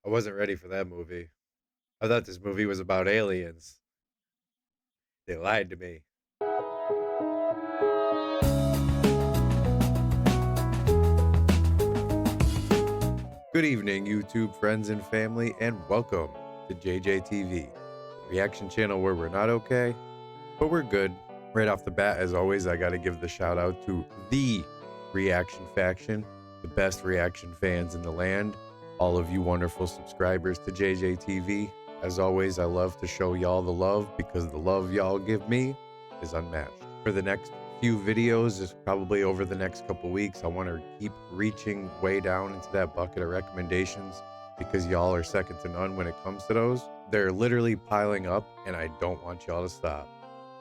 I wasn't ready for that movie. I thought this movie was about aliens. They lied to me. Good evening, YouTube friends and family, and welcome to JJTV, reaction channel where we're not okay, but we're good. Right off the bat, as always, I got to give the shout out to the Reaction Faction, the best reaction fans in the land, all of you wonderful subscribers to JJTV. As always, I love to show y'all the love because the love y'all give me is unmatched. For the next few videos, is probably over the next couple weeks, I want to keep reaching way down into that bucket of recommendations because y'all are second to none when it comes to those. They're literally piling up and I don't want y'all to stop.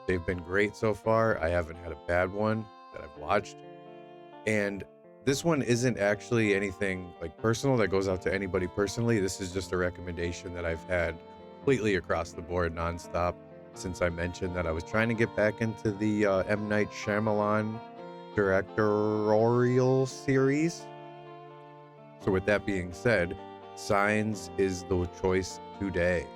They've been great so far. I haven't had a bad one that I've watched. And this one isn't actually anything like personal that goes out to anybody personally. This is just a recommendation that I've had completely across the board nonstop since I mentioned that I was trying to get back into the M. Night Shyamalan directorial series. So with that being said, Signs is the choice today.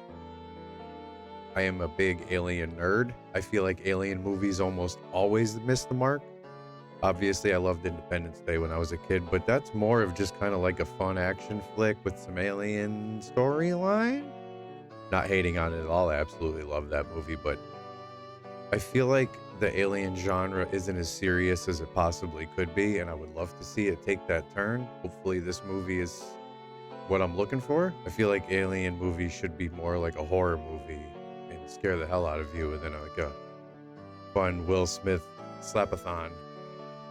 I am a big alien nerd. I feel like alien movies almost always miss the mark. Obviously, I loved Independence Day when I was a kid, but that's more of just kind of like a fun action flick with some alien storyline. Not hating on it at all. I absolutely love that movie, but I feel like the alien genre isn't as serious as it possibly could be, and I would love to see it take that turn. Hopefully, this movie is what I'm looking for. I feel like alien movies should be more like a horror movie and scare the hell out of you, and then like a fun Will Smith slapathon.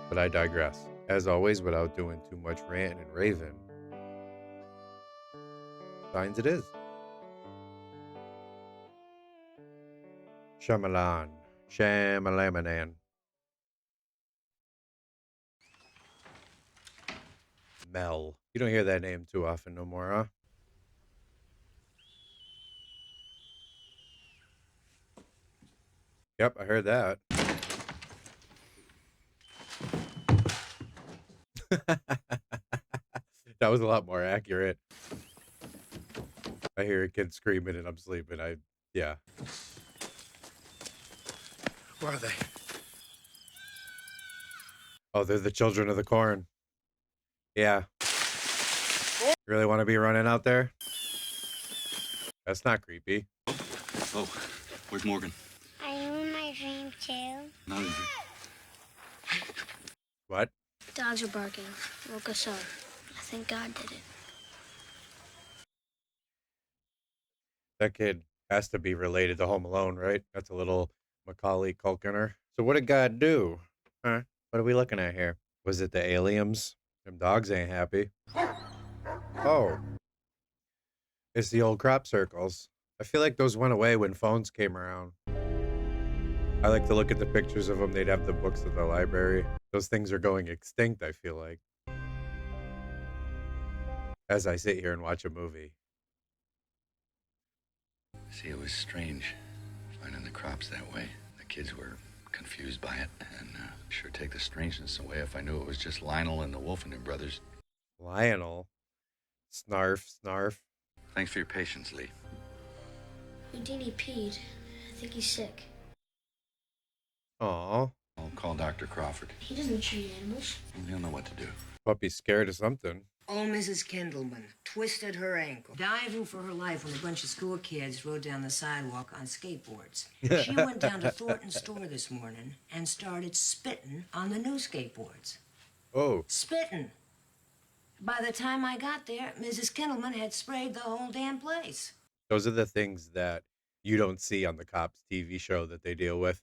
But I digress. As always, without doing too much ranting and raving, Signs it is. Shyamalan. Shyamalan. Mel. You don't hear that name too often no more, huh? Yep, I heard that. That was a lot more accurate. I hear a kid screaming and I'm sleeping. Yeah. Where are they? Oh, they're the children of the corn. Yeah. Really want to be running out there? That's not creepy. Oh, where's Morgan? Are you in my dream too? Not in here. What? Dogs are barking. Woke us up. I think God did it. That kid has to be related to Home Alone, right? That's a little Macaulay Culkiner. So what did God do? Huh? What are we looking at here? Was it the aliens? Them dogs ain't happy. Oh, it's the old crop circles. I feel like those went away when phones came around. I like to look at the pictures of them. They'd have the books at the library. Those things are going extinct, I feel like, as I sit here and watch a movie. See, it was strange finding the crops that way. The kids were confused by it, and sure take the strangeness away if I knew it was just Lionel and the Wolfenden brothers. Lionel. Snarf, snarf. Thanks for your patience, Lee. Houdini peed. I think he's sick. Aw. I'll call Dr. Crawford. He doesn't treat animals. He'll know what to do. Puppy's scared of something. Old Mrs. Kendallman twisted her ankle, diving for her life when a bunch of school kids rode down the sidewalk on skateboards. She went down to Thornton's store this morning and started spitting on the new skateboards. Oh. Spitting. By the time I got there, Mrs. Kendallman had sprayed the whole damn place. Those are the things that you don't see on the Cops TV show that they deal with.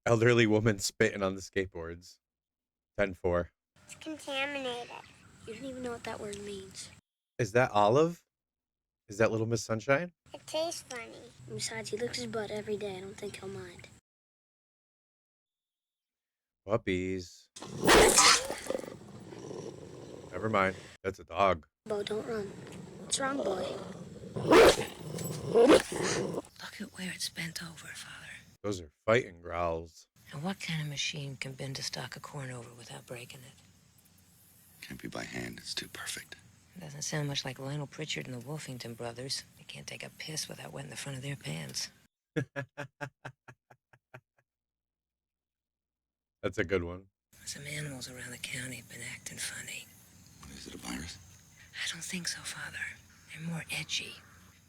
Elderly woman spitting on the skateboards. 10-4. It's contaminated. You don't even know what that word means. Is that Olive? Is that Little Miss Sunshine? It tastes funny. Besides, he licks his butt every day. I don't think he'll mind. Puppies. Never mind. That's a dog. Bo, don't run. What's wrong, boy? Look at where it's bent over, Father. Those are fighting growls. And what kind of machine can bend a stalk of corn over without breaking it? Can't be by hand. It's too perfect. Doesn't sound much like Lionel Pritchard and the Wolfington brothers. They can't take a piss without wetting the front of their pants. That's a good one. Some animals around the county have been acting funny. Is it a virus? I don't think so, Father. They're more edgy.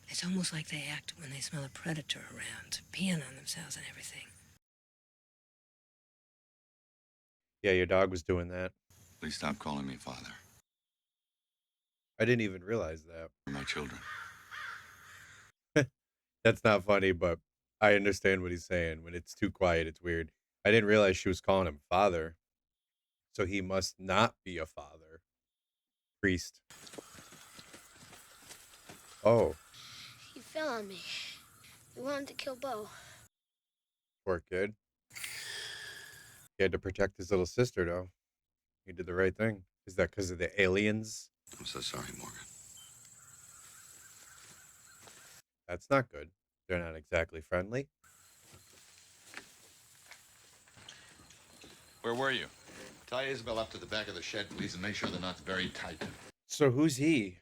It's almost like they act when they smell a predator around, peeing on themselves and everything. Yeah, your dog was doing that. Please stop calling me father. I didn't even realize that. They're my children. That's not funny, but I understand what he's saying. When it's too quiet, it's weird. I didn't realize she was calling him father. So he must not be a father. Priest. Oh, He fell on me. He wanted to kill Bo. poor kid. He had to protect his little sister, though. He did the right thing. Is that because of the aliens? I'm so sorry, Morgan. That's not good. They're not exactly friendly. Where were you? Tie Isabel up to the back of the shed, please, and make sure the knot's very tight. So who's he?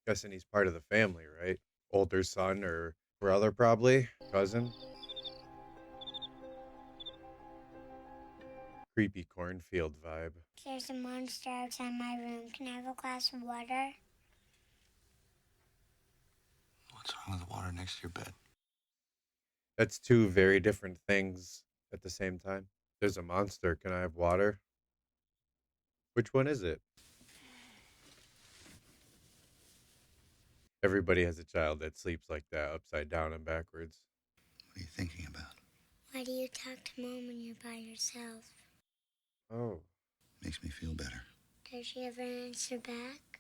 Guessing he's part of the family, right? Older son or brother, probably. Cousin. Creepy cornfield vibe. There's a monster outside my room. Can I have a glass of water? What's wrong with the water next to your bed? That's two very different things at the same time. There's a monster. Can I have water? Which one is it? Everybody has a child that sleeps like that, upside down and backwards. What are you thinking about? Why do you talk to Mom when you're by yourself? Oh. Makes me feel better. Does she ever answer back?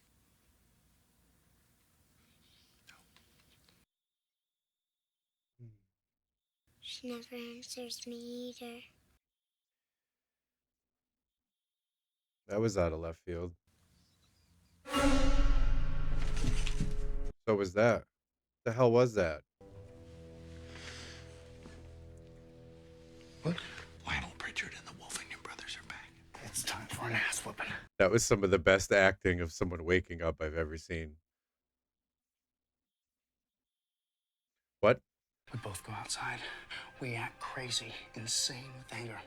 She never answers me either. That was out of left field. So was that. The hell was that? What? Lionel Pritchard and the Wolfington brothers are back. It's time for an ass whooping. That was some of the best acting of someone waking up I've ever seen. What? We both go outside. We act crazy, insane with anger.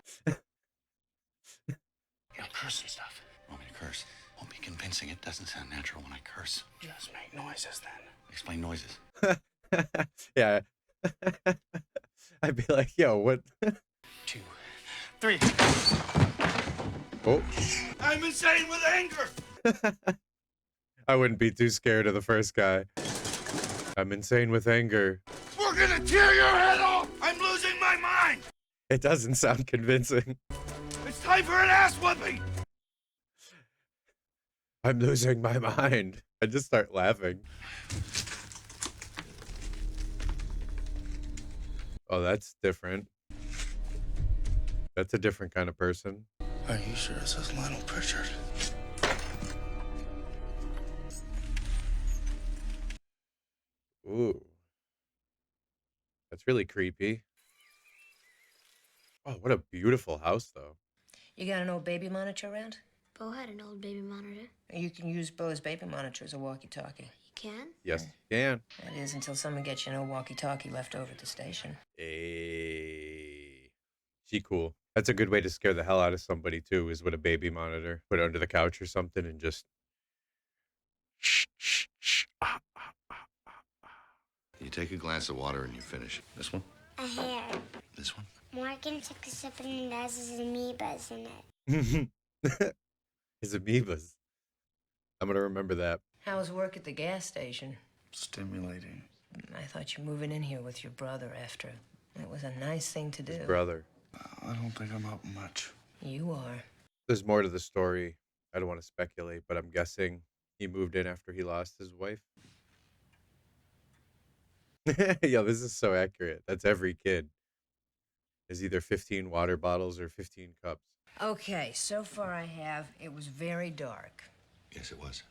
Curse and stuff. Want me to curse? Won't be convincing. It doesn't sound natural when I curse. Just make noises then. Explain noises. Yeah. I'd be like, yo, what? 2, 3. Oh. I'm insane with anger. I wouldn't be too scared of the first guy. I'm insane with anger. We're gonna tear your head off. I'm losing my mind. It doesn't sound convincing. It's time for an ass whooping. I'm losing my mind. I just start laughing. Oh, that's different. That's a different kind of person. Are you sure it says Lionel Pritchard? Ooh. That's really creepy. Oh, what a beautiful house, though. You got an old baby monitor around? Bo had an old baby monitor. You can use Bo's baby monitor as a walkie-talkie. You can? Yes, you can. That is, until someone gets you an old walkie-talkie left over at the station. Hey. She cool. That's a good way to scare the hell out of somebody, too, is with a baby monitor. Put it under the couch or something and just... You take a glass of water and you finish. This one? A hair. This one? Morgan took a sip and it has his amoebas in it. His amoebas. I'm going to remember that. How was work at the gas station? Stimulating. I thought you were moving in here with your brother after. It was a nice thing to do. His brother. I don't think I'm helping much. You are. There's more to the story. I don't want to speculate, but I'm guessing he moved in after he lost his wife. Yo, this is so accurate. That's every kid. There's either 15 water bottles or 15 cups. Okay, so far I have. It was very dark. Yes, it was.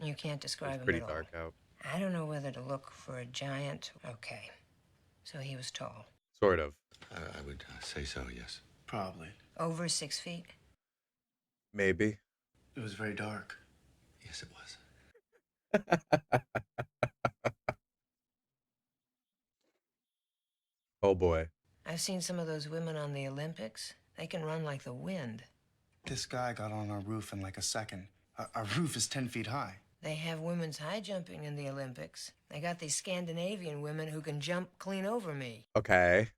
You can't describe It's him pretty at all. dark out. I don't know whether to look for a giant. Okay. So he was tall. Sort of. I would say so, yes. Probably. Over 6 feet. Maybe. It was very dark. Yes, it was. Oh boy. I've seen some of those women on the Olympics. They can run like the wind. This guy got on our roof in like a second. Our roof is 10 feet high. They have women's high jumping in the Olympics. They got these Scandinavian women who can jump clean over me. Okay.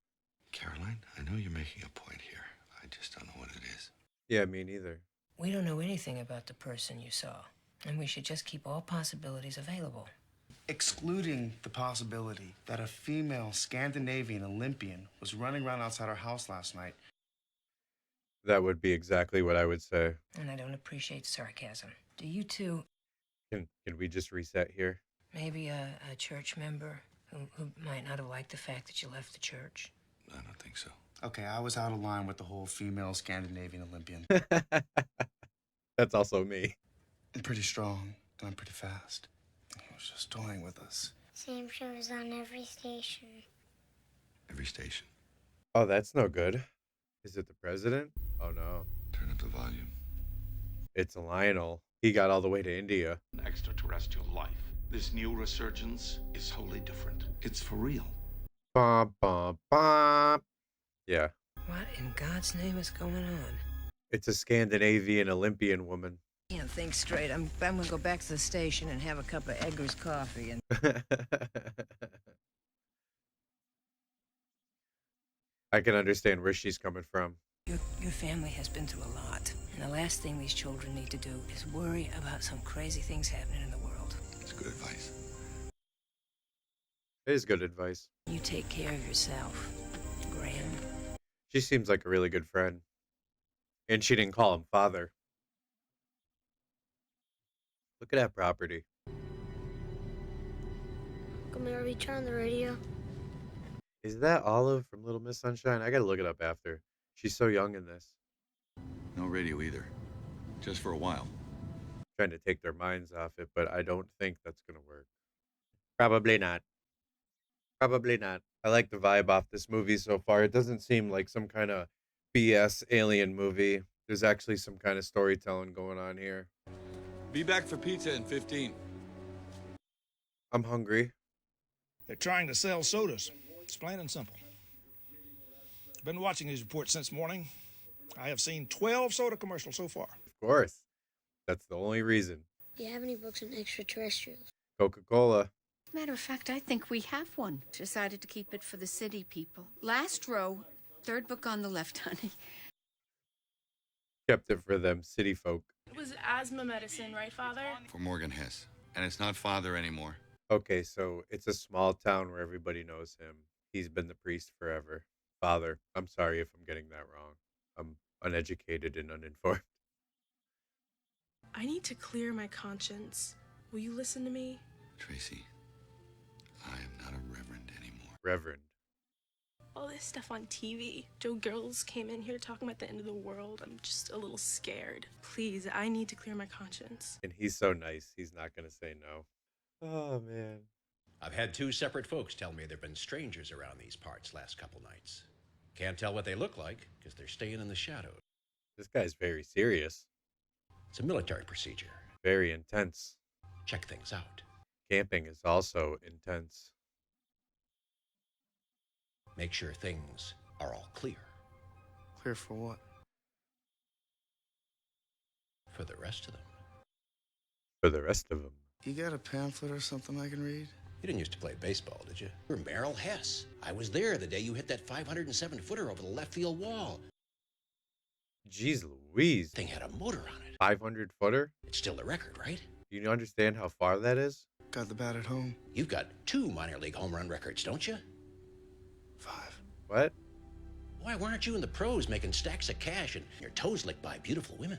Caroline, I know you're making a point here. I just don't know what it is. Yeah, me neither. We don't know anything about the person you saw, and we should just keep all possibilities available. Excluding the possibility that a female Scandinavian Olympian was running around outside our house last night. That would be exactly what I would say. And I don't appreciate sarcasm. Do you two, Can we just reset here? maybe a church member who might not have liked the fact that you left the church? I don't think so. Okay, I was out of line with the whole female Scandinavian Olympian. That's also me. I'm pretty strong, and I'm pretty fast. I was just toying with us. Same shows on every station. Every station. Oh, that's no good. Is it the president? Oh no. Turn up the volume. It's Lionel. He got all the way to India. Extraterrestrial life. This new resurgence is wholly different. It's for real. Bum, bum, bum. Yeah. What in God's name is going on? It's a Scandinavian Olympian woman. Can't think straight. I'm gonna go back to the station and have a cup of Edgar's coffee and... I can understand where she's coming from. Your family has been through a lot. And the last thing these children need to do is worry about some crazy things happening in the world. It's good advice. It is good advice. You take care of yourself, Graham. She seems like a really good friend. And she didn't call him father. Look at that property. Come here, we turn on the radio. Is that Olive from Little Miss Sunshine? I gotta look it up after. She's so young in this. No radio either. Just for a while. Trying to take their minds off it, but I don't think that's gonna work. Probably not. Probably not. I like the vibe off this movie so far. It doesn't seem like some kind of BS alien movie. There's actually some kind of storytelling going on here. Be back for pizza in 15. I'm hungry. They're trying to sell sodas. It's plain and simple. I've been watching these reports since morning. I have seen 12 soda commercials so far. Of course. That's the only reason. Do you have any books on extraterrestrials? Coca-Cola. Matter of fact, I think we have one. Decided to keep it for the city people. Last row, third book on the left, honey. Kept it for them city folk. It was asthma medicine, right, Father? For Morgan Hess. And it's not father anymore. Okay, so it's a small town where everybody knows him. He's been the priest forever. Father, I'm sorry if I'm getting that wrong. I'm uneducated and uninformed. I need to clear my conscience. Will you listen to me? Tracy, I am not a reverend anymore. Reverend. All this stuff on TV. Joe Girls came in here talking about the end of the world. I'm just a little scared. Please, I need to clear my conscience. And he's so nice, he's not going to say no. Oh, man. I've had two separate folks tell me there have been strangers around these parts last couple nights. Can't tell what they look like because they're staying in the shadows. This guy's very serious. It's a military procedure. Very intense. Check things out. Camping is also intense. Make sure things are all clear Clear for what? for the rest of them. For the rest of them. You got a pamphlet or something I can read? You didn't used to play baseball, did you? You're Merril Hess. I was there the day you hit that 507-footer over the left field wall. Jeez Louise. Thing had a motor on it. 500-footer? It's still the record, right? Do you understand how far that is? Got the bat at home. You've got 2 minor league home run records, don't you? 5. What? Why weren't you in the pros making stacks of cash and your toes licked by beautiful women?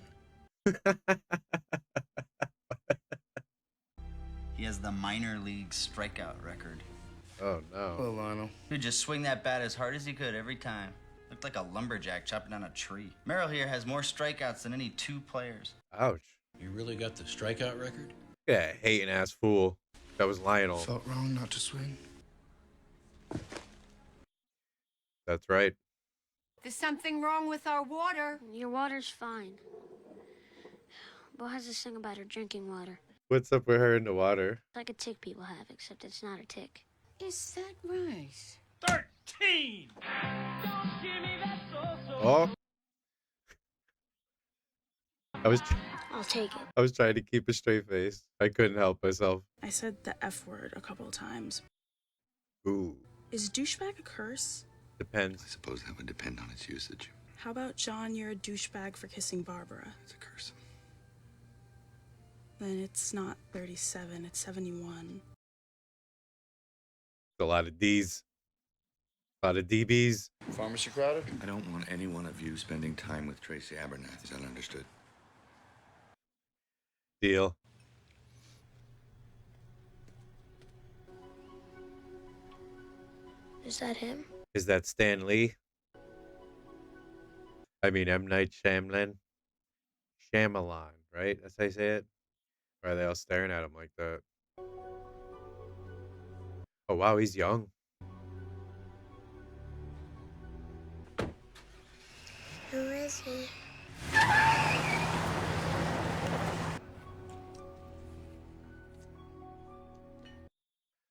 He has the minor league strikeout record. Oh, no. Well, Lionel. He would just swing that bat as hard as he could every time. Looked like a lumberjack chopping down a tree. Merril here has more strikeouts than any 2 players. Ouch. You really got the strikeout record? Yeah, hating ass fool. That was Lionel. Felt wrong not to swing. That's right. There's something wrong with our water. Your water's fine. Bo has this thing about her drinking water. What's up with her in the water? It's like a tick people have, except it's not a tick. Is that right? 13! Oh. I'll take it. I was trying to keep a straight face. I couldn't help myself. I said the F word a couple of times. Ooh. Is douchebag a curse? Depends. I suppose that would depend on its usage. How about, John, you're a douchebag for kissing Barbara? It's a curse. Then it's not 37, it's 71. A lot of D's. A lot of DBs. Pharmacy crowded? I don't want any one of you spending time with Tracy Abernathy. Is that understood? Deal. Is that him? Is that Stan Lee? I mean, M. Night Shyamalan. Shyamalan, right? That's how you say it? Or are they all staring at him like that? Oh, wow, he's young. Who is he?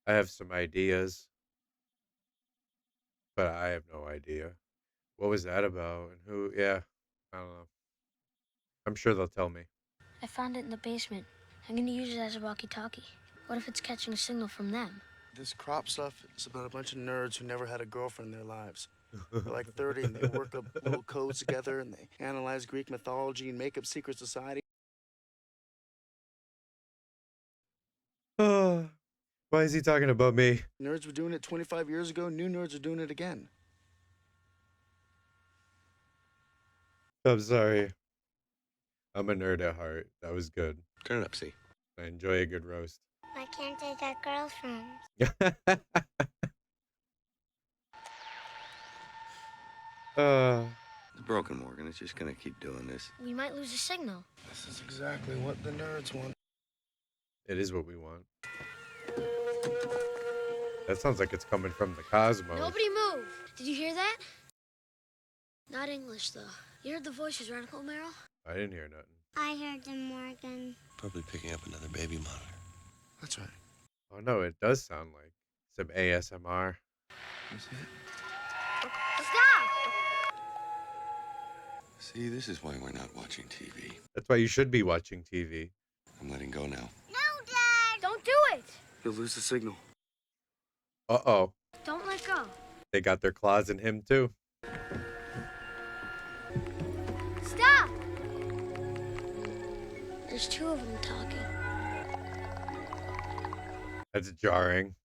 I have some ideas, but I have no idea. What was that about? And who? Yeah, I don't know. I'm sure they'll tell me. I found it in the basement. I'm gonna use it as a walkie-talkie. What if it's catching a signal from them? This crop stuff is about a bunch of nerds who never had a girlfriend in their lives. They're like 30 and they work up little codes together and they analyze Greek mythology and make up secret society. Why is he talking about me? Nerds were doing it 25 years ago. New nerds are doing it again. I'm sorry. I'm a nerd at heart. That was good. Turn it up, see. I enjoy a good roast. Why can't I get girlfriends? The broken Morgan is just gonna keep doing this. We might lose a signal. This is exactly what the nerds want. It is what we want. That sounds like it's coming from the cosmos. Nobody move! Did you hear that? Not English, though. You heard the voices, right, Uncle Merril? I didn't hear nothing. I heard them, Morgan. Probably picking up another baby monitor. That's right. Oh, no, it does sound like some ASMR. You see it? Stop! See, this is why we're not watching TV. That's why you should be watching TV. I'm letting go now. No, Dad! Don't do it! You'll lose the signal. Uh-oh. Don't let go. They got their claws in him, too. Stop! There's two of them talking. That's jarring.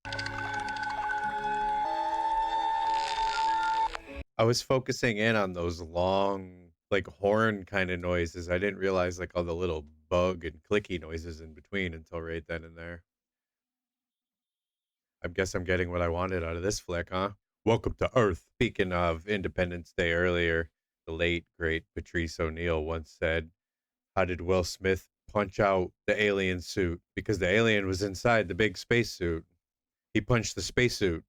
I was focusing in on those long, like, horn kind of noises. I didn't realize, like, all the little bug and clicky noises in between until right then and there. I guess I'm getting what I wanted out of this flick, huh? Welcome to Earth. Speaking of Independence Day earlier, the late, great Patrice O'Neill once said, how did Will Smith punch out the alien suit? Because the alien was inside the big spacesuit. He punched the spacesuit.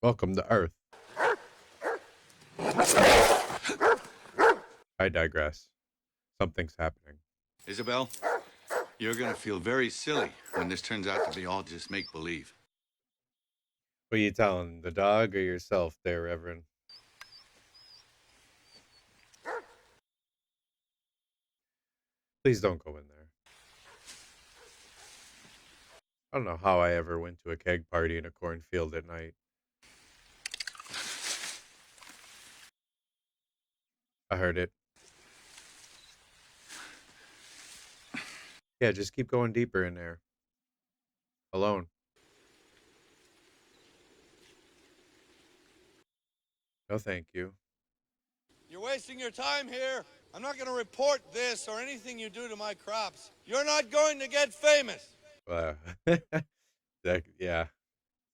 Welcome to Earth. I digress. Something's happening. Isabel, you're gonna feel very silly when this turns out to be all just make-believe. What are you telling, the dog or yourself there, Reverend? Please don't go in there. I don't know how I ever went to a keg party in a cornfield at night. I heard it. Yeah, just keep going deeper in there. Alone. No, thank you. You're wasting your time here. I'm not going to report this or anything you do to my crops. You're not going to get famous. Yeah.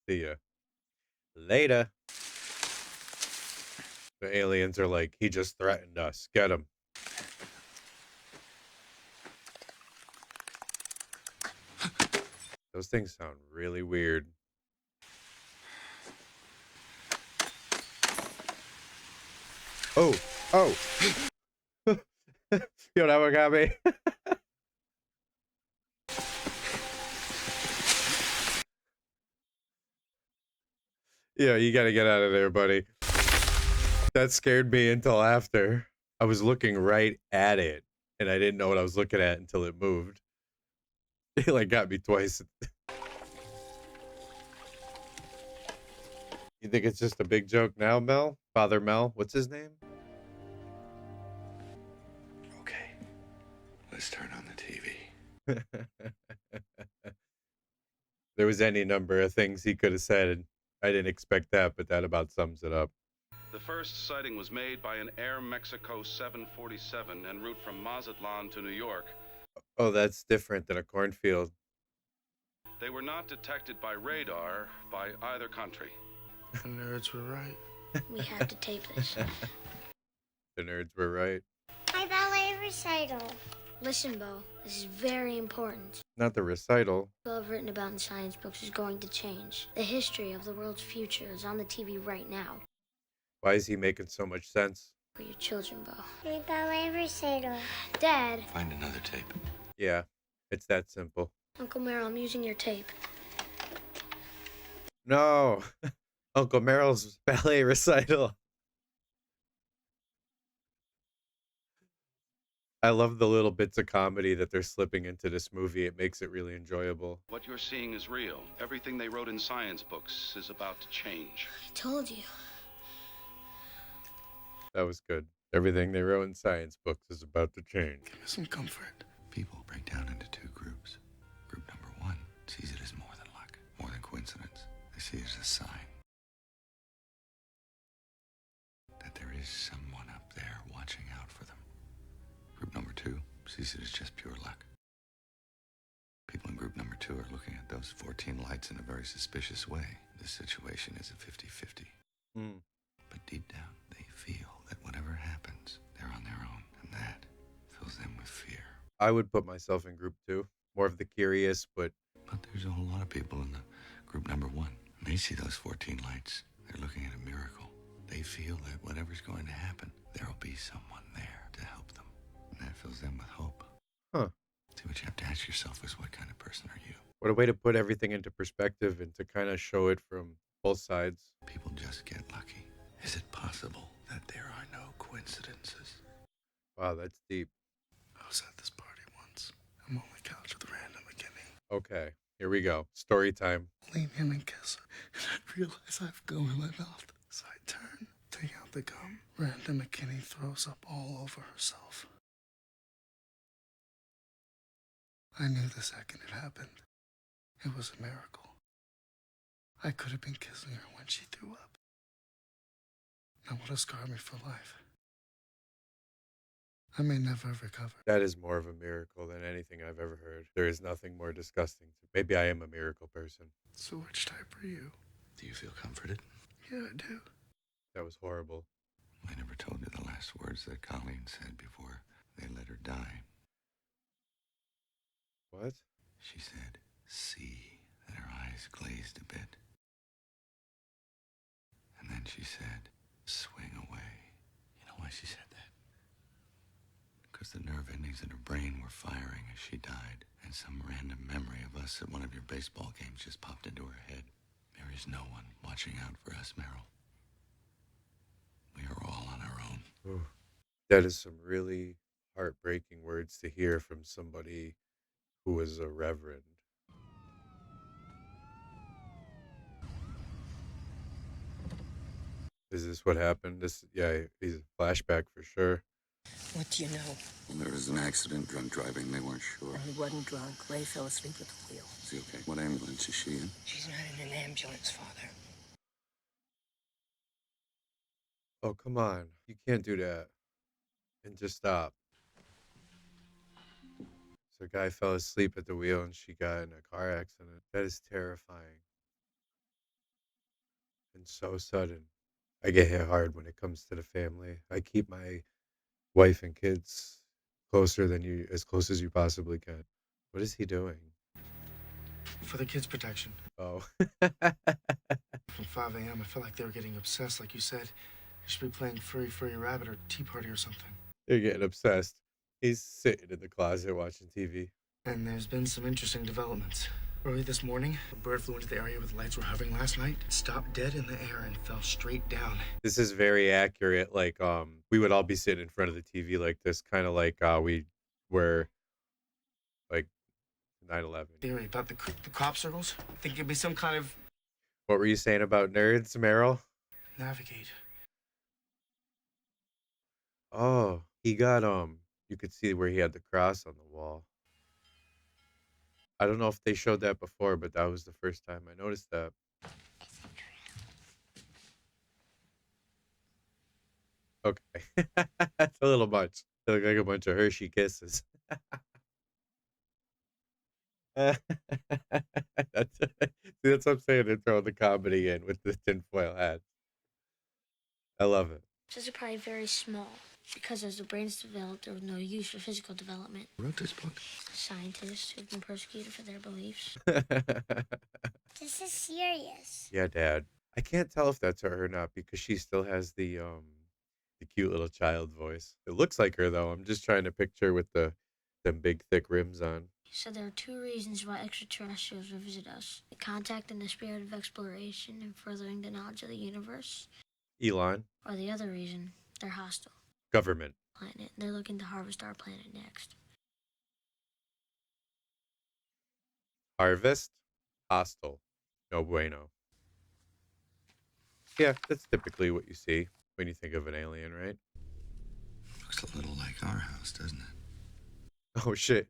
See ya. Later. The aliens are like, he just threatened us. Get him. Those things sound really weird. Oh. Yo, that one got me. Yeah, you got to get out of there, buddy. That scared me until after. I was looking right at it, and I didn't know what I was looking at until it moved. It like got me twice. You think it's just a big joke now, Mel? Father Mel? What's his name? Okay, let's turn on the TV. There was any number of things he could have said. I didn't expect that, but that about sums it up. The first sighting was made by an Air Mexico 747 en route from Mazatlan to New York. Oh, that's different than a cornfield. They were not detected by radar by either country. The nerds were right. We have to tape this. The nerds were right. My ballet recital. Listen, Bo, this is very important. Not the recital. What I've written about in science books is going to change. The history of the world's future is on the TV right now. Why is he making so much sense? For your children, Bo. My ballet recital. Dad. Find another tape. Yeah, it's that simple. Uncle Merril, I'm using your tape. No, Uncle Merrill's ballet recital. I love the little bits of comedy that they're slipping into this movie. It makes it really enjoyable. What you're seeing is real. Everything they wrote in science books is about to change. I told you. That was good. Everything they wrote in science books is about to change. Give me some comfort. People break down into two groups. Group number one sees it as more than luck, more than coincidence. They see it as a sign that there is someone up there watching out for them. Group number two sees it as just pure luck. People in group number two are looking at those 14 lights in a very suspicious way. This situation is a 50-50. But deep down, they feel that whatever happens, they're on their own, and that fills them with fear. I would put myself in group two. More of the curious, but there's a whole lot of people in the group number one. And they see those 14 lights. They're looking at a miracle. They feel that whatever's going to happen, there'll be someone there to help them. And that fills them with hope. Huh. See, what you have to ask yourself is, what kind of person are you? What a way to put everything into perspective and to kind of show it from both sides. People just get lucky. Is it possible that there are no coincidences? Wow, that's deep. I was at this party once. I'm on the couch with Random McKinney. Okay, here we go. Story time. Lean in and kiss her, and I realize I have gum in my mouth. So I turn, take out the gum. Random McKinney throws up all over herself. I knew the second it happened. It was a miracle. I could have been kissing her when she threw up. That would have scarred me for life. I may never have recovered. That is more of a miracle than anything I've ever heard. There is nothing more disgusting. Maybe I am a miracle person. So which type are you? Do you feel comforted? Yeah, I do. That was horrible. I never told you the last words that Colleen said before they let her die. What? She said, see, and her eyes glazed a bit. And then she said, swing away. You know why she said that? Because the nerve endings in her brain were firing as she died, and some random memory of us at one of your baseball games just popped into her head. There is no one watching out for us, Merril. We are all on our own. Ooh, that is some really heartbreaking words to hear from somebody who was a reverend. Is this what happened? Yeah, he's a flashback for sure. What do you know? Well, there was an accident, drunk driving. They weren't sure. He wasn't drunk. Ray fell asleep at the wheel. Is he okay? What ambulance is she in? She's not in an ambulance, Father. Oh, come on. You can't do that. And just stop. So a guy fell asleep at the wheel and she got in a car accident. That is terrifying. And so sudden. I get hit hard when it comes to the family. I keep my wife and kids as close as you possibly can. What is he doing? For the kids' protection. Oh. From 5 a.m., I felt like they were getting obsessed, like you said. You should be playing Furry Furry Rabbit or Tea Party or something. They're getting obsessed. He's sitting in the closet watching TV. And there's been some interesting developments. Early this morning, a bird flew into the area where the lights were hovering last night, stopped dead in the air, and fell straight down. This is very accurate. Like, we would all be sitting in front of the TV like this, kind of like we were like 9/11. Theory about the crop circles? Think it'd be some kind of What were you saying about nerds, Merrill? navigate. Oh, he got you could see where he had the cross on the wall. I don't know if they showed that before, but that was the first time I noticed that. Okay. That's a little much. They look like a bunch of Hershey kisses. That's, see, that's what I'm saying. They're throwing the comedy in with the tinfoil hat. I love it. Says are probably very small because as the brains developed, there was no use for physical development. Who wrote this book? Scientists who've been persecuted for their beliefs. This is serious. Yeah, Dad. I can't tell if that's her or not because she still has the cute little child voice. It looks like her though. I'm just trying to picture with them big thick rims on. So there are two reasons why extraterrestrials will visit us: the contact and the spirit of exploration and furthering the knowledge of the universe. Elon. Or the other reason, they're hostile. Government. Planet. They're looking to harvest our planet next. Harvest. Hostile. No bueno. Yeah, that's typically what you see when you think of an alien, right? Looks a little like our house, doesn't it? Oh shit.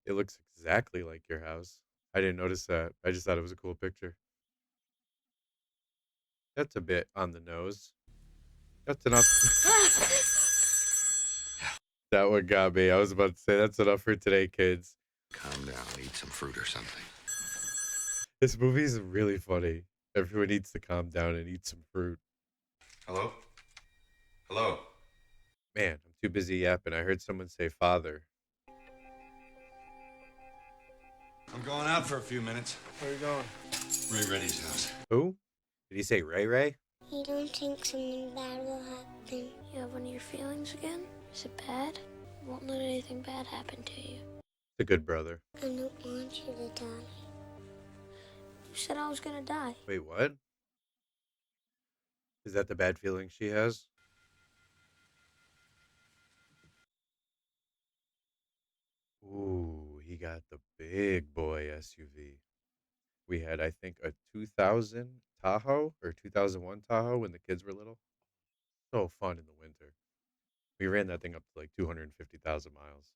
It looks exactly like your house. I didn't notice that. I just thought it was a cool picture. That's a bit on the nose. That's enough. That one got me. I was about to say that's enough for today, kids. Calm down, eat some fruit or something. This movie is really funny. Everyone needs to calm down and eat some fruit. Hello? Hello? Man, I'm too busy yapping. I heard someone say father. I'm going out for a few minutes. Where are you going? Ray Reddy's house. Who? Did he say Ray Ray? You don't think something bad will happen? You have one of your feelings again? Is it bad? Won't let anything bad happen to you. It's a good brother. I don't want you to die. You said I was gonna die. Wait, what? Is that the bad feeling she has? Ooh, he got the big boy SUV. We had, I think, a 2000 Tahoe or 2001 Tahoe when the kids were little. So fun in the winter. We ran that thing up to like 250,000 miles.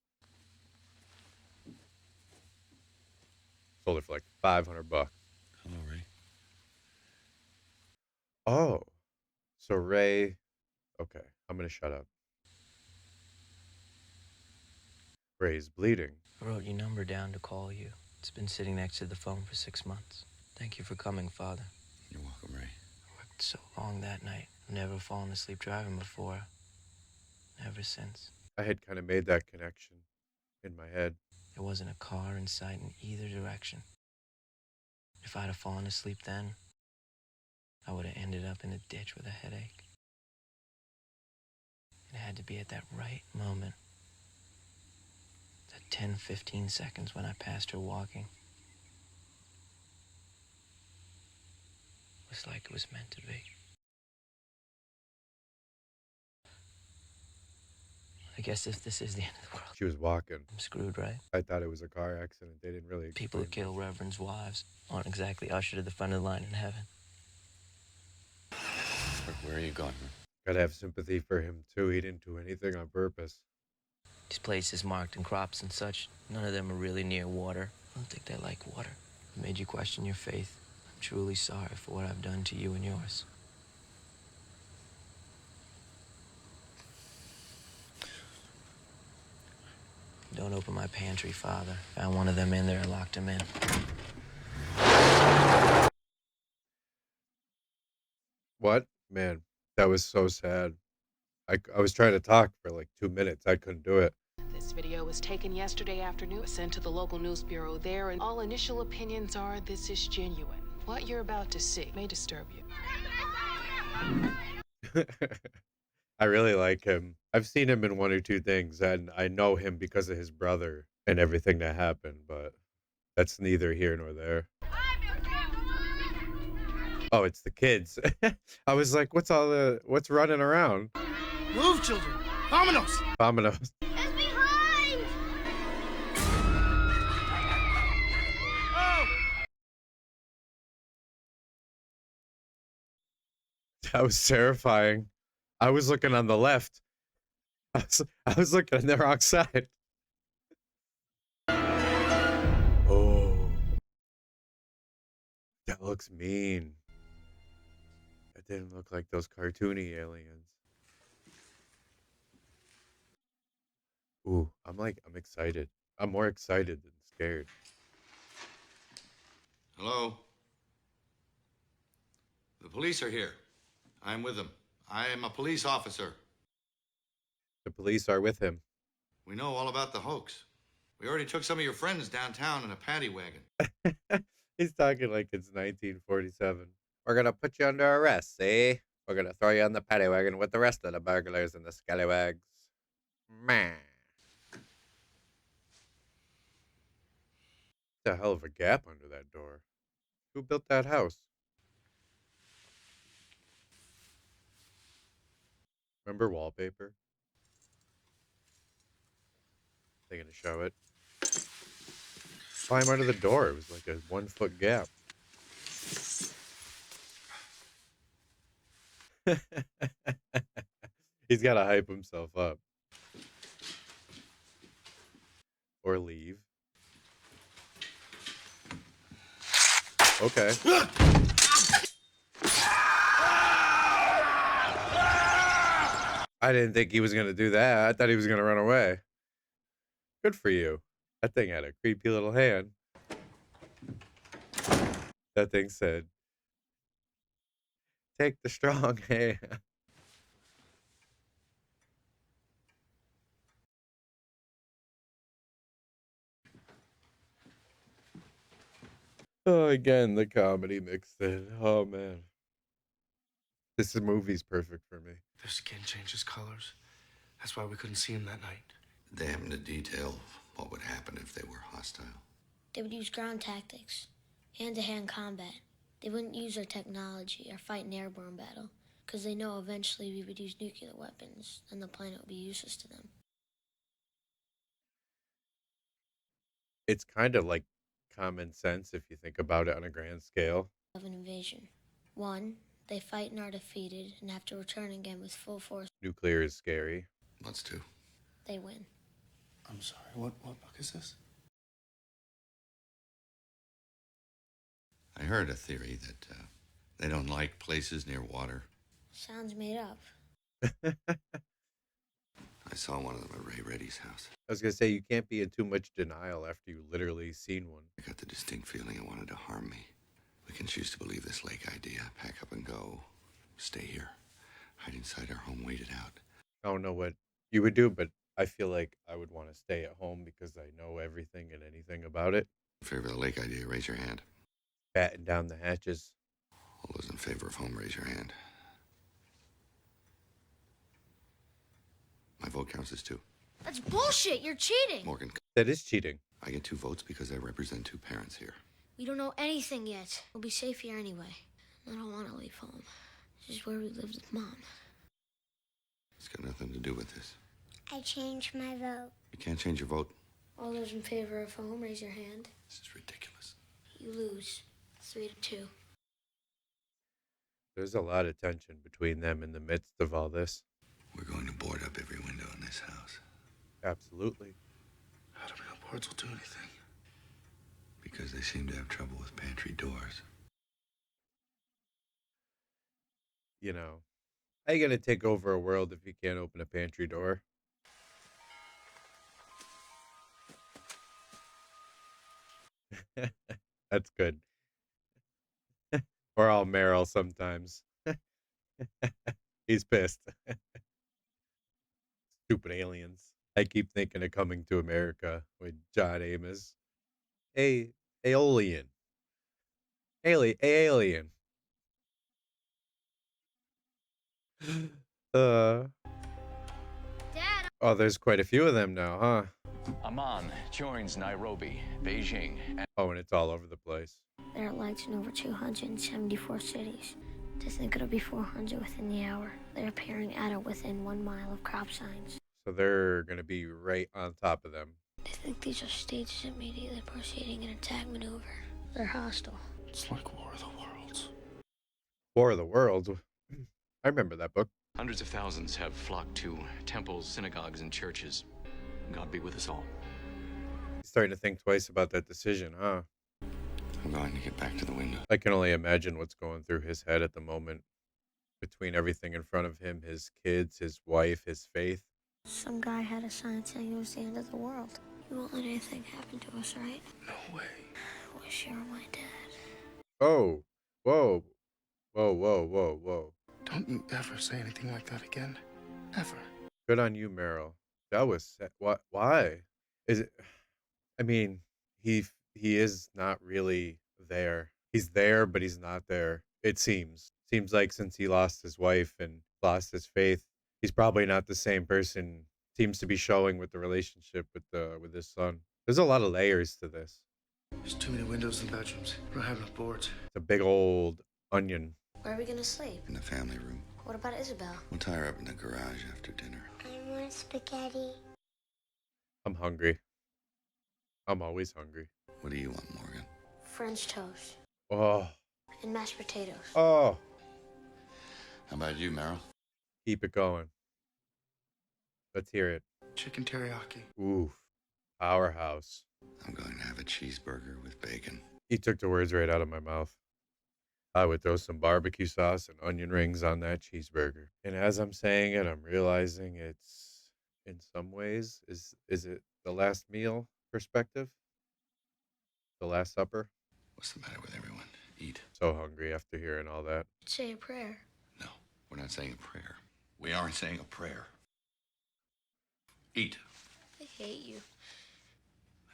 Sold it for like $500. Hello, Ray. Oh, so Ray. Okay, I'm gonna shut up. Ray's bleeding. I wrote your number down to call you. It's been sitting next to the phone for 6 months. Thank you for coming, Father. You're welcome, Ray. I worked so long that night. I've never fallen asleep driving before. Never since. I had kind of made that connection in my head. There wasn't a car in sight in either direction. If I'd have fallen asleep then, I would have ended up in a ditch with a headache. It had to be at that right moment. That 10-15 seconds when I passed her walking. It was like it was meant to be. I guess if this is the end of the world, She was walking. I'm screwed, right? I thought it was a car accident. They didn't really People who explain kill reverends' wives aren't exactly ushered to the front of the line in heaven. Where are you going? Gotta have sympathy for him too. He didn't do anything on purpose. These places marked in crops and such, none of them are really near water. I don't think they like water. It made you question your faith. I'm truly sorry for what I've done to you and yours. Don't open my pantry, Father. Found one of them in there and locked him in. What? Man, that was so sad. I was trying to talk for like 2 minutes. I couldn't do it. This video was taken yesterday afternoon, sent to the local news bureau there, and all initial opinions are this is genuine. What you're about to see may disturb you. I really like him. I've seen him in one or two things, and I know him because of his brother and everything that happened, but That's neither here nor there. Oh, it's the kids. I was like, what's running around? Move, children. Vámonos. Vámonos. It's behind! That was terrifying. I was looking on the left. I was looking on the wrong side. Oh, that looks mean. That didn't look like those cartoony aliens. Ooh, I'm excited. I'm more excited than scared. Hello? The police are here. I'm with them. I am a police officer. The police are with him. We know all about the hoax. We already took some of your friends downtown in a paddy wagon. He's talking like it's 1947. We're gonna put you under arrest, see? We're gonna throw you on the paddy wagon with the rest of the burglars and the scallywags. Man. It's a hell of a gap under that door. Who built that house? Remember wallpaper? They're gonna show it. Climb under the door. It was like a 1 foot gap. He's gotta hype himself up. Or leave. Okay. I didn't think he was gonna do that. I thought he was gonna run away. Good for you. That thing had a creepy little hand. That thing said, take the strong hand. Oh, again, the comedy mixed in. Oh, man. This movie's perfect for me. Their skin changes colors. That's why we couldn't see him that night. They happen to detail what would happen if they were hostile. They would use ground tactics, hand-to-hand combat. They wouldn't use our technology or fight an airborne battle, because they know eventually we would use nuclear weapons, and the planet would be useless to them. It's kind of like common sense if you think about it on a grand scale. Of an invasion. 1, they fight and are defeated and have to return again with full force. Nuclear is scary. What's 2? They win. I'm sorry, what book is this? I heard a theory that they don't like places near water. Sounds made up. I saw one of them at Ray Reddy's house. I was going to say, you can't be in too much denial after you literally seen one. I got the distinct feeling it wanted to harm me. We can choose to believe this lake idea, pack up and go, stay here, hide inside our home, wait it out. I don't know what you would do, but I feel like I would want to stay at home because I know everything and anything about it. In favor of the lake idea, raise your hand. Batten down the hatches. All those in favor of home, raise your hand. My vote counts as 2. That's bullshit. You're cheating. Morgan. That is cheating. I get 2 votes because I represent 2 parents here. We don't know anything yet. We'll be safe here anyway. I don't want to leave home. This is where we lived with Mom. It's got nothing to do with this. I changed my vote. You can't change your vote. All those in favor of home, raise your hand. This is ridiculous. You lose. 3-2. There's a lot of tension between them in the midst of all this. We're going to board up every window in this house. Absolutely. How do we know boards will do anything? Because they seem to have trouble with pantry doors. You know, how you going to take over a world if you can't open a pantry door? That's good. We're all Merril sometimes. He's pissed. Stupid aliens. I keep thinking of Coming to America with John Amos. Alien. Alien. Dad. Oh, there's quite a few of them now, huh? Amman joins Nairobi, Beijing, and Oh, and it's all over the place. There are lights in over 274 cities. To think it'll be 400 within the hour. They're appearing at or within 1 mile of crop signs. So they're going to be right on top of them. They think these are stages immediately preceding an attack maneuver. They're hostile. It's like War of the Worlds. War of the Worlds. I remember that book. hundreds of thousands have flocked to temples, synagogues, and churches. God be with us all. He's starting to think twice about that decision, huh? I'm going to get back to the window. I can only imagine what's going through his head at the moment. Between everything in front of him, his kids, his wife, his faith. Some guy had a sign saying it was the end of the world. You won't let anything happen to us, right? No way. I wish you were my dad. Oh, whoa, whoa, whoa, whoa, whoa. Don't you ever say anything like that again. Ever. Good on you, Merril. That was what? Why? Is it? I mean, he is not really there. He's there, but he's not there. It seems like since he lost his wife and lost his faith, he's probably not the same person. Seems to be showing with the relationship with his son. There's a lot of layers to this. There's too many windows in bedrooms. We don't have enough boards. It's a big old onion. Where are we gonna sleep? In the family room. What about Isabel? We'll tie her up in the garage after dinner. I want spaghetti. I'm hungry. I'm always hungry. What do you want, Morgan? French toast. Oh. And mashed potatoes. Oh. How about you, Merril? Keep it going. Let's hear it. Chicken teriyaki. Oof. Powerhouse. I'm going to have a cheeseburger with bacon. He took the words right out of my mouth. I would throw some barbecue sauce and onion rings on that cheeseburger. And as I'm saying it, I'm realizing it's, in some ways, is it the last meal perspective? The Last Supper? What's the matter with everyone? Eat. So hungry after hearing all that. Say a prayer. No, we're not saying a prayer. We aren't saying a prayer. Eat. I hate you.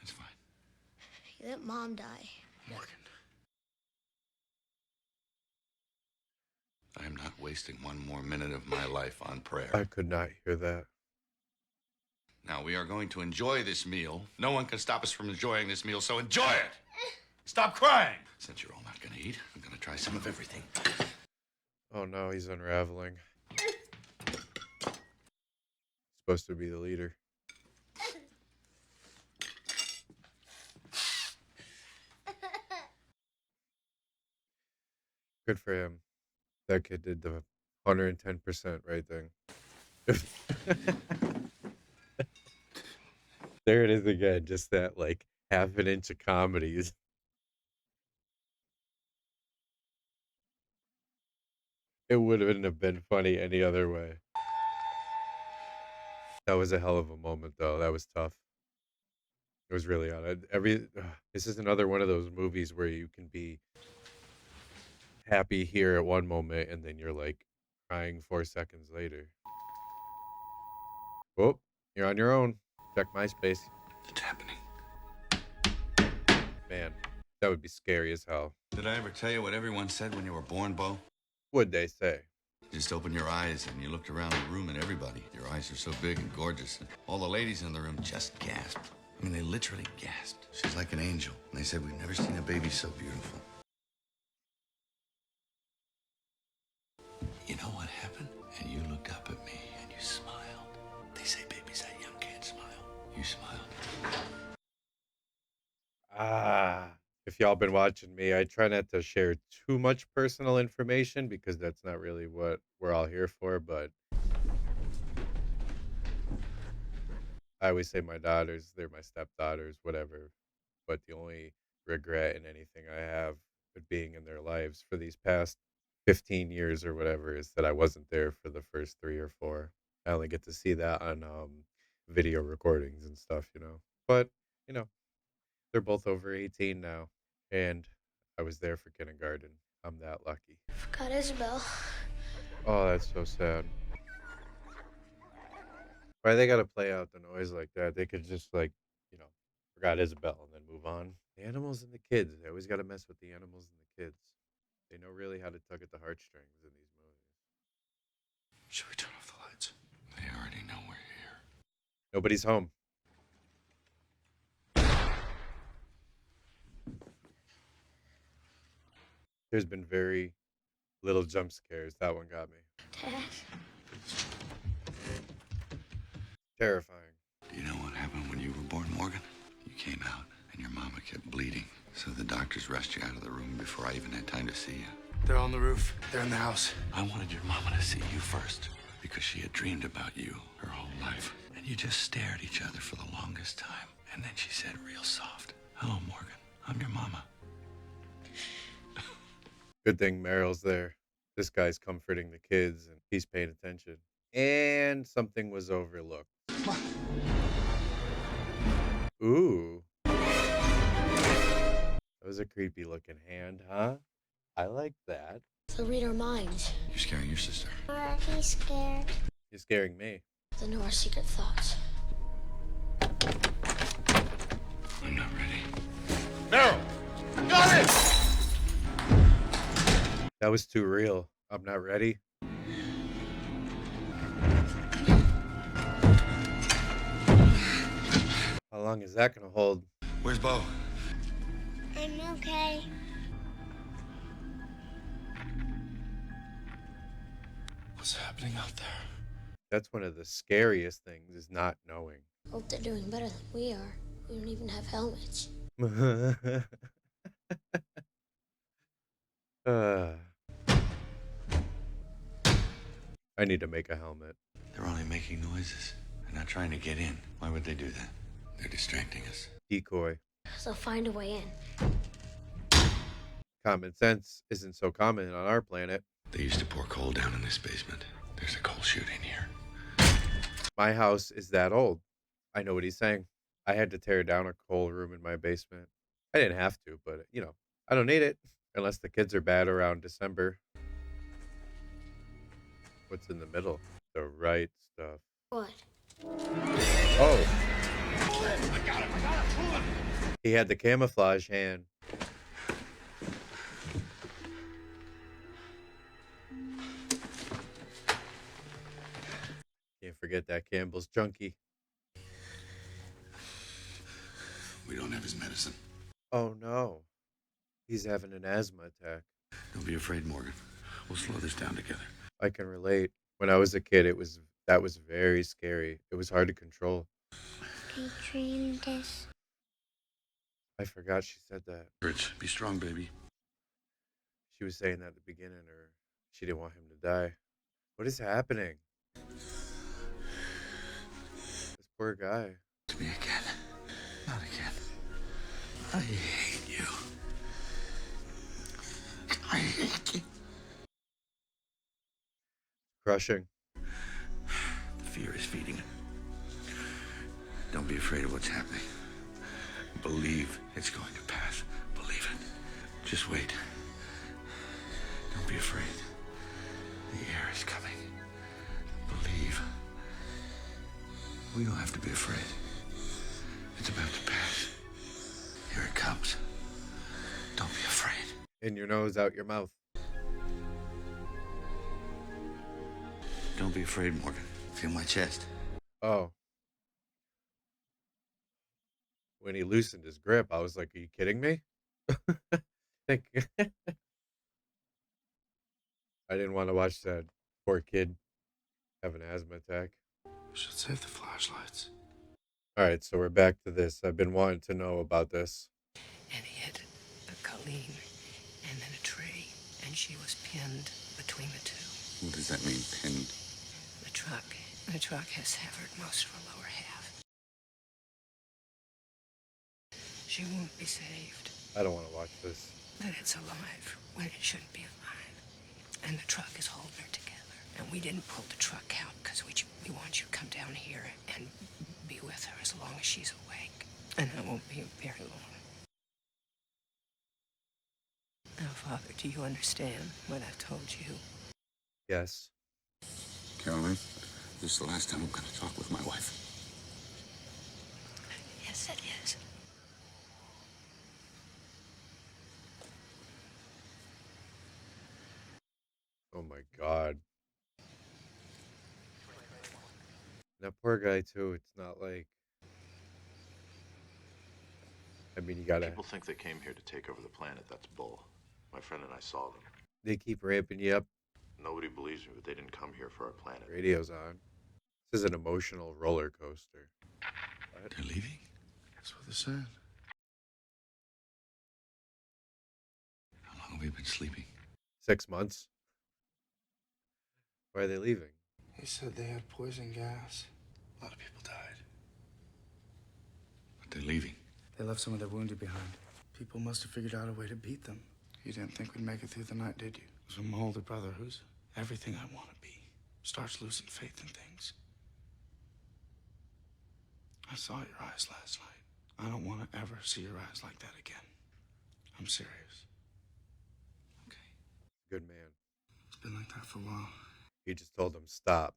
That's fine. You let Mom die. Morgan. I am not wasting one more minute of my life on prayer. I could not hear that. Now, we are going to enjoy this meal. No one can stop us from enjoying this meal, so enjoy it! Stop crying! Since you're all not going to eat, I'm going to try some of everything. Oh no, he's unraveling. Supposed to be the leader. Good for him. That kid did the 110% right thing. There it is again, just that like half an inch of comedy. It wouldn't have been funny any other way. That was a hell of a moment, though. That was tough. It was really odd. This is another one of those movies where you can be happy here at one moment and then you're like crying 4 seconds later. Oh, you're on your own. Check MySpace. It's happening. Man, that would be scary as hell. Did I ever tell you what everyone said when you were born, Bo? What'd they say? Just open your eyes and you looked around the room and everybody. Your eyes are so big and gorgeous. And all the ladies in the room just gasped. I mean, they literally gasped. She's like an angel. And they said, we've never seen a baby so beautiful. You know what happened? And you looked up at me and you smiled. They say babies that young can't smile. You smiled. If y'all been watching me, I try not to share too much personal information because that's not really what we're all here for, but I always say my daughters, they're my stepdaughters, whatever. But the only regret in anything I have with being in their lives for these past 15 years or whatever is that I wasn't there for the first 3 or 4. I only get to see that on video recordings and stuff, you know. But, you know, they're both over 18 now, and I was there for kindergarten. I'm that lucky. Forgot Isabel. Oh, that's so sad. Why they gotta play out the noise like that? They could just like, you know, forgot Isabel and then move on. The animals and the kids. They always gotta mess with the animals and the kids. They know really how to tug at the heartstrings in these movies. Should we turn off the lights? They already know we're here. Nobody's home. There's been very little jump scares. That one got me. Dad. Terrifying. Do you know what happened when you were born, Morgan? You came out and your mama kept bleeding. So the doctors rushed you out of the room before I even had time to see you. They're on the roof. They're in the house. I wanted your mama to see you first because she had dreamed about you her whole life. And you just stared at each other for the longest time. And then she said real soft, "Hello, Morgan. I'm your mama." Good thing Merrill's there. This guy's comforting the kids and he's paying attention. And something was overlooked. Ooh. That was a creepy looking hand, huh? I like that. They'll read our minds. You're scaring your sister. We're already scared. You're scaring me. They know our secret thoughts. I'm not ready. Merril! Got it! That was too real. I'm not ready. How long is that gonna hold? Where's Bo? I'm okay. What's happening out there? That's one of the scariest things is not knowing. Hope they're doing better than we are. We don't even have helmets. I need to make a helmet. They're only making noises. They're not trying to get in. Why would they do that? They're distracting us. Decoy. They'll find a way in. Common sense isn't so common on our planet. They used to pour coal down in this basement. There's a coal chute in here. My house is that old. I know what he's saying. I had to tear down a coal room in my basement. I didn't have to, but you know, I don't need it unless the kids are bad around December. What's in the middle? The right stuff. What? Oh. I got it. He had the camouflage hand. Can't forget that Campbell's junkie. We don't have his medicine. Oh no. He's having an asthma attack. Don't be afraid, Morgan. We'll slow this down together. I can relate. When I was a kid, that was very scary. It was hard to control. I dreamed this. I forgot she said that. Rich, be strong, baby. She was saying that at the beginning, or she didn't want him to die. What is happening? This poor guy. To me again. Not again. I hate you. I hate you. Crushing. The fear is feeding him. Don't be afraid of what's happening. Believe it's going to pass. Believe it. Just wait. Don't be afraid. The air is coming. Believe. We don't have to be afraid. It's about to pass. Here it comes. Don't be afraid. In your nose, out your mouth. Don't be afraid, Morgan. Feel my chest. Oh. When he loosened his grip, I was like, are you kidding me? I didn't want to watch that poor kid have an asthma attack. We should save the flashlights. All right, so we're back to this. I've been wanting to know about this. And he hit Colleen and then a tree, and she was pinned between the two. What does that mean, pinned? The truck has severed most of her lower half. She won't be saved. I don't want to watch this. But it's alive when it shouldn't be alive. And the truck is holding her together. And we didn't pull the truck out because we want you to come down here and be with her as long as she's awake. And that won't be very long. Now, Father, do you understand what I've told you? Yes. Caroline, this is the last time I'm going to talk with my wife. Yes, it is. Oh my God. That poor guy too. It's not like. I mean, you gotta. People think they came here to take over the planet. That's bull. My friend and I saw them. They keep ramping you up. Nobody believes me, but they didn't come here for our planet. Radio's on. This is an emotional roller coaster. What? They're leaving? That's what they're saying. How long have we been sleeping? 6 months. Why are they leaving? He said they had poison gas. A lot of people died. But they're leaving. They left some of their wounded behind. People must have figured out a way to beat them. You didn't think we'd make it through the night, did you? So my older brother, who's everything I want to be, starts losing faith in things. I saw your eyes last night. I don't want to ever see your eyes like that again. I'm serious. Good man. It's been like that for a while. He just told them, stop.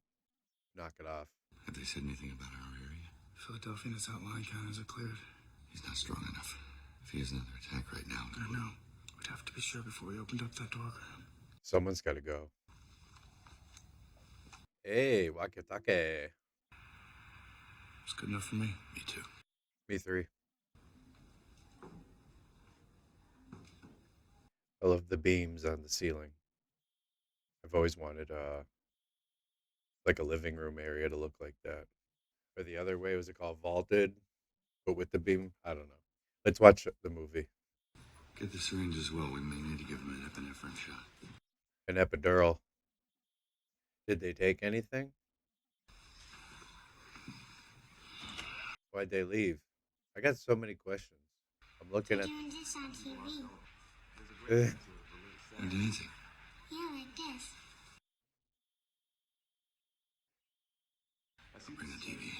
Knock it off. Have they said anything about our area? Philadelphia and its outlying counties are cleared. He's not strong enough. If he is under attack right now, I know. We'd have to be sure before we opened up that door, Graham. Someone's got to go. Hey, walkie-talkie. It's good enough for me. Me too. Me 3. I love the beams on the ceiling. I've always wanted like a living room area to look like that. Or the other way, was it called vaulted? But with the beam? I don't know. Let's watch the movie. Get the syringe as well. We may need to give him an epinephrine shot. An epidural. Did they take anything? Why'd they leave? I got so many questions. I'm looking at... Doing this on TV. They're dancing. Yeah, like this. Bring the TV in here.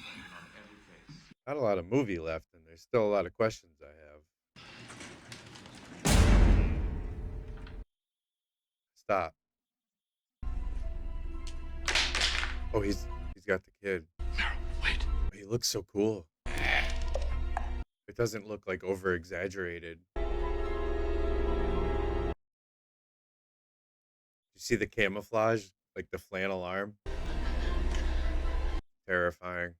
Not a lot of movie left, and there's still a lot of questions I have. Stop. Oh, he's got the kid. Merril, wait. He looks so cool. It doesn't look like over exaggerated. You see the camouflage, like the flannel arm? Terrifying.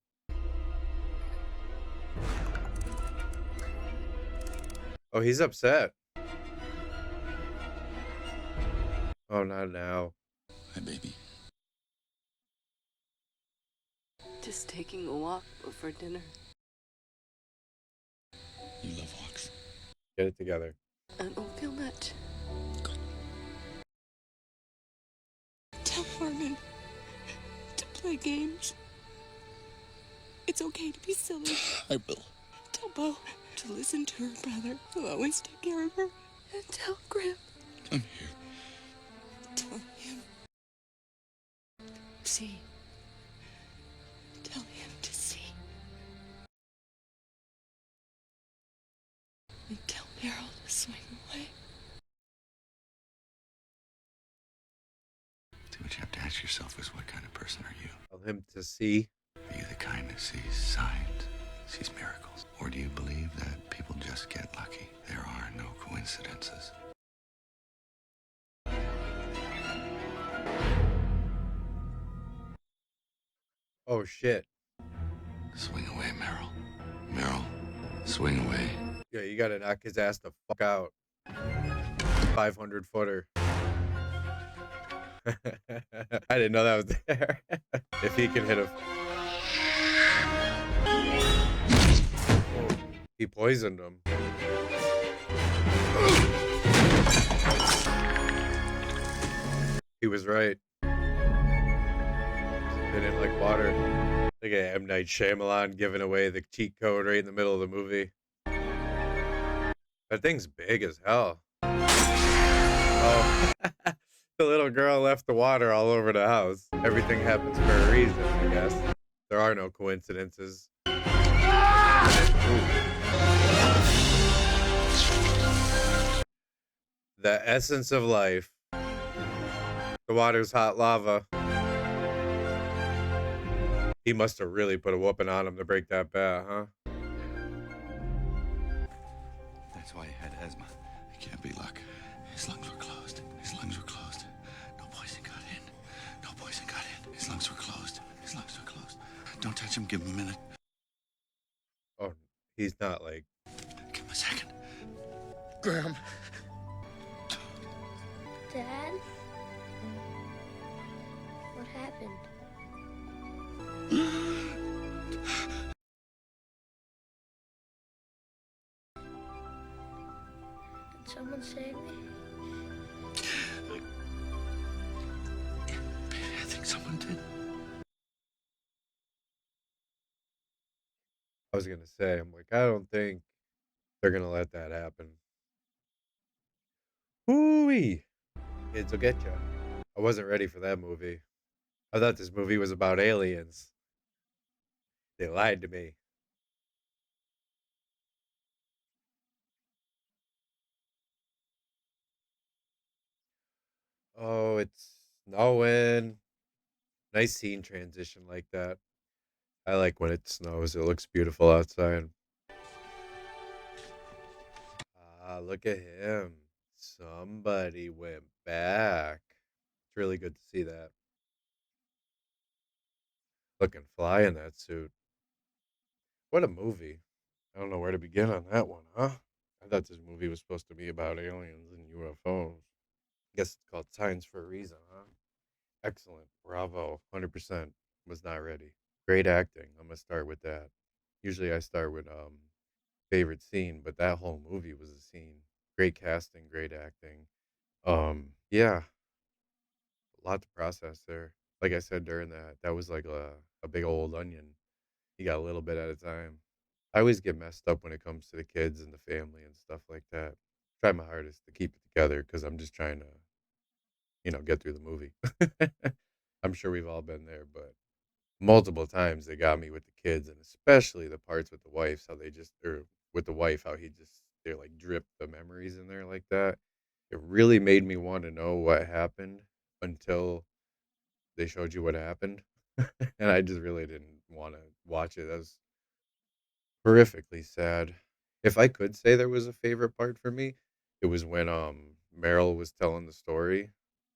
Oh, he's upset. Oh, not now. Hi, baby. Just taking a walk before dinner. You love walks. Get it together. I don't feel much. Tell Harmon to play games. It's okay to be silly. I will. Tell Bo to listen to her brother. He'll always take care of her. And tell Graham. I'm here. Tell him. See. Tell him to see. And tell Merril to swing away. See, what you have to ask yourself is, what kind of person are you? Tell him to see. Are you the kind that sees signs, sees miracles? Or do you believe that people just get lucky? There are no coincidences. Oh, shit. Swing away, Merril. Merril, swing away. Yeah, you gotta knock his ass the fuck out. 500-footer. I didn't know that was there. If he can hit him. Oh, he poisoned him. He was right. They didn't like water. Look at M. Night Shyamalan giving away the cheat code right in the middle of the movie. That thing's big as hell. Oh, the little girl left the water all over the house. Everything happens for a reason, I guess. There are no coincidences. The essence of life. The water's hot lava. He must have really put a whooping on him to break that bat, huh? That's why he had asthma. It can't be luck. His lungs were closed. His lungs were closed. No poison got in. No poison got in. His lungs were closed. His lungs were closed. Don't touch him. Give him a minute. Oh, he's not like... Give him a second. Graham. Dad? What happened? Did someone save me? I think someone did. I was gonna say, I'm like, I don't think they're gonna let that happen. Hoo-wee! Kids will get you. I wasn't ready for that movie. I thought this movie was about aliens. They lied to me. Oh, it's snowing. Nice scene transition like that. I like when it snows. It looks beautiful outside. Ah, look at him. Somebody went back. It's really good to see that. Looking fly in that suit. What a movie. I don't know where to begin on that one, huh? I thought this movie was supposed to be about aliens and UFOs. Guess it's called Science for a reason, huh? Excellent. Bravo. 100%. Was not ready. Great acting. I'm gonna start with that. Usually I start with favorite scene, but that whole movie was a scene. Great casting, great acting. Yeah, a lot to process there. Like I said during that was like a big old onion. You got a little bit at a time. I always get messed up when it comes to the kids and the family and stuff like that. Try my hardest to keep it together because I'm just trying to, get through the movie. I'm sure we've all been there, but multiple times they got me with the kids and especially the parts with the wife, how they just or with the wife, how he just they like drip the memories in there like that. It really made me want to know what happened until they showed you what happened. And I just really didn't want to watch it. That was horrifically sad. If I could say there was a favorite part for me, it was when Merrill was telling the story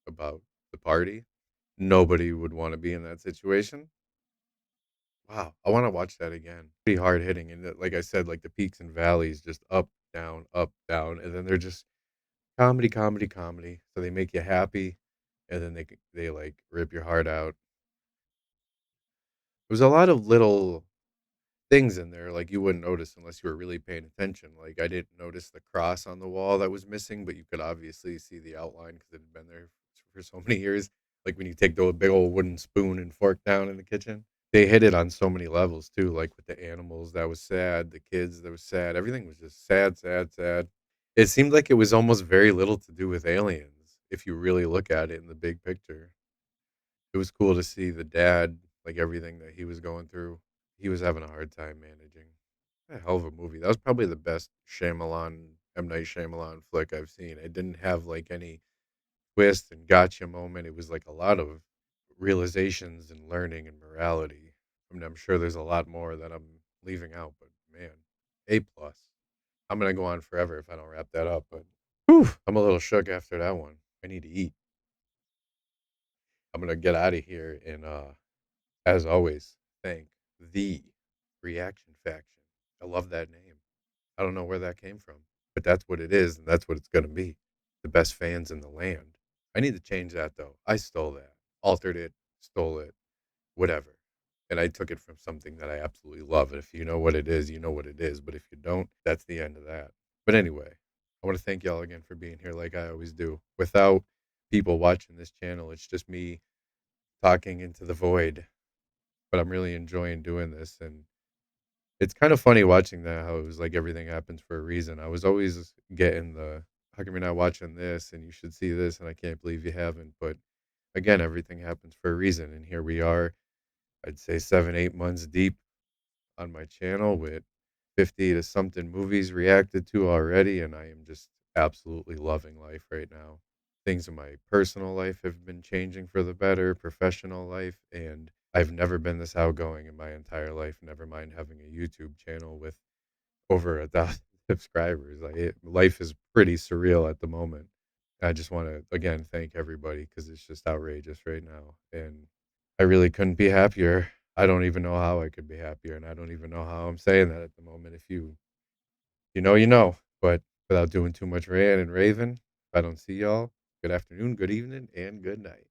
about the party. Nobody would want to be in that situation. Wow, I wanna watch that again. Pretty hard hitting, and like I said, like, the peaks and valleys, just up, down, and then they're just comedy, comedy, comedy, so they make you happy, and then they, like, rip your heart out. There's a lot of little things in there, like, you wouldn't notice unless you were really paying attention, like, I didn't notice the cross on the wall that was missing, but you could obviously see the outline because it had been there for so many years, like, when you take the big old wooden spoon and fork down in the kitchen. They hit it on so many levels too, like with the animals, that was sad, the kids, that was sad, everything was just sad, sad, sad. It seemed like it was almost very little to do with aliens, if you really look at it in the big picture. It was cool to see the dad, like everything that he was going through. He was having a hard time managing. A hell of a movie. That was probably the best M. Night Shyamalan flick I've seen. It didn't have like any twist and gotcha moment. It was like a lot of realizations and learning and morality. I mean, I'm sure there's a lot more that I'm leaving out, but man, A plus. I'm gonna go on forever if I don't wrap that up. But whew, I'm a little shook after that one. I need to eat. I'm gonna get out of here and as always, thank the Reaction Faction. I love that name. I don't know where that came from, but that's what it is, and that's what it's gonna be. The best fans in the land. I need to change that though. I stole that, altered it, stole it, whatever. And I took it from something that I absolutely love. And if you know what it is, you know what it is. But if you don't, that's the end of that. But anyway, I want to thank y'all again for being here like I always do. Without people watching this channel, it's just me talking into the void. But I'm really enjoying doing this. And it's kind of funny watching that, how it was like everything happens for a reason. I was always getting the, how come you're not watching this? And you should see this. And I can't believe you haven't. But again, everything happens for a reason. And here we are, I'd say 7, 8 months deep on my channel with 50 to something movies reacted to already. And I am just absolutely loving life right now. Things in my personal life have been changing for the better, professional life, and I've never been this outgoing in my entire life, never mind having a YouTube channel with over 1,000 subscribers. Life is pretty surreal at the moment. I just want to again thank everybody because it's just outrageous right now, and I really couldn't be happier. I don't even know how I could be happier, and I don't even know how I'm saying that at the moment. If you know, you know. But without doing too much ranting and raving, if I don't see y'all, Good afternoon, good evening, and good night.